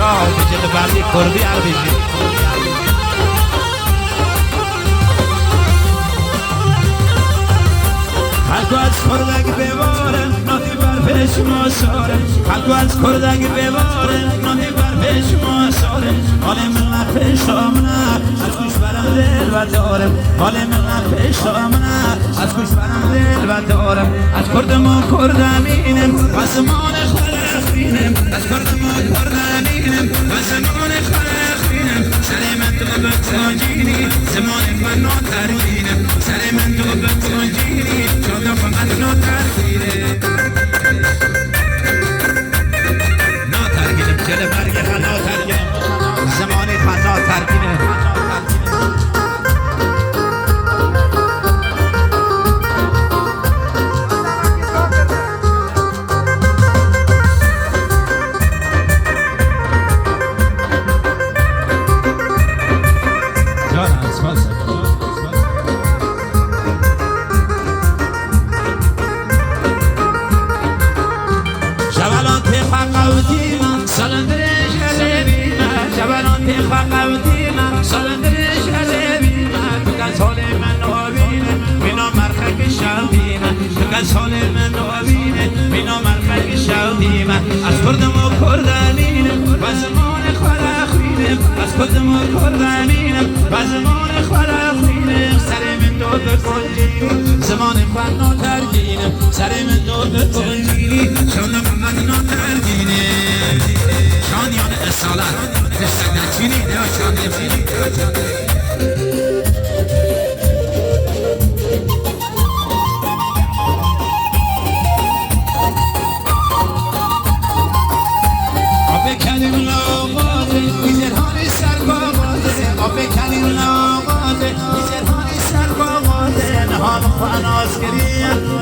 خدا به جل بردی کردی عربیشی خلقو از کردک ببارن ناهی بر پیش ما سارن خلقو از کردک ببارن ناهی بر پیش ما سارن حال من نپیش آمنه از گوش برم دل و دارم حال من نپیش آمنه از گوش برم دل و دارم از کردم و کردمینم و زمان خلقینم از کردم و کردمینم و زمان خلقینم سر من تو بکنجینی زمان فنا ترینم سر من تو بکنجینی چون فقط ناترگینه ناترگینم جل برگ ناترگینم زمان فنا ترگینه سال من نوینه بینا مرخک شودیم از کردم و کردمینم و زمان خلقینم از کردم و کردمینم و زمان خلقینم سر من دو بکنجینی زمان فنا ترگینم سر من دو بکنجینی شاندم فقط ناترگینه شانیان اصالت تشتک نچینی یا شاندیم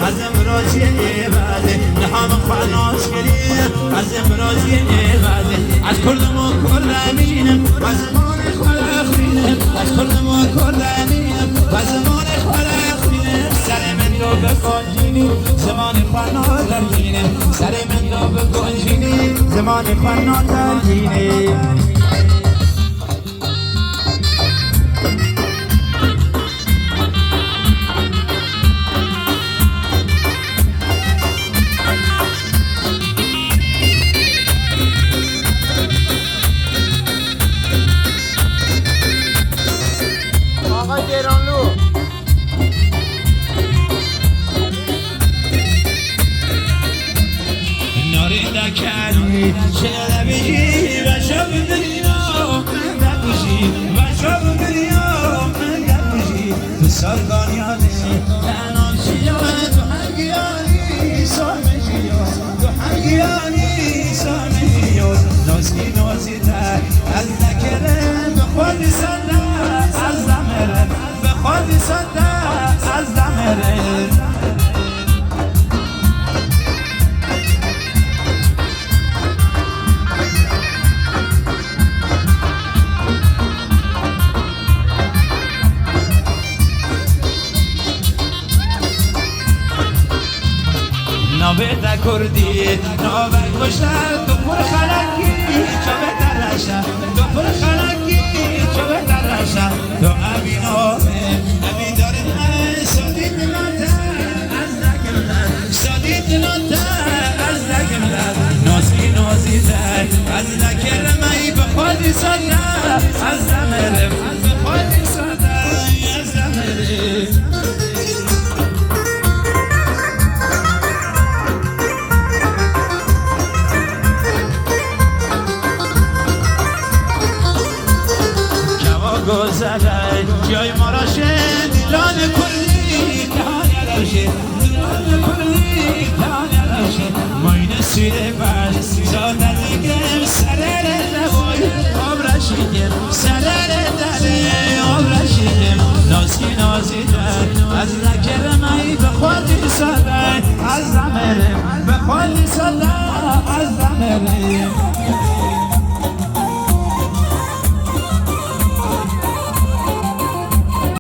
از امروزی عباده نهام خلاص کریه از امروزی عباده از کردم و کردمینم و زمان خلقینم از کردم و کردمینم و زمان خلقینم سر من دو بکنجینی زمان فنا ترگینم سر من دو بکنجینی زمان فنا ترگینم چرا بگی و شب دریا من دبوشی و شب دریا من دبوشی تو سرگانیانه تناشی تو هنگیانی سامشی تو هنگیانی سامشی نازی نازی در از نکرم به خودی صده از دمرم به خودی صده از دمرم نوبت کردی نوبت کشتر تو پر خلقی چو بترشم تو پر خلقی چو بترشم تو امینامه امی دارم سادی دلاتر از نگملر سادی دلاتر از نگملر نازی نازی تر از نکرم ای به خودی ساده از زمرم به خودی ساده از زمرم گذره جای ما را شد دیلان کلی تهان روشه دیلان کلی تهان روشه ماین سیره بر زاد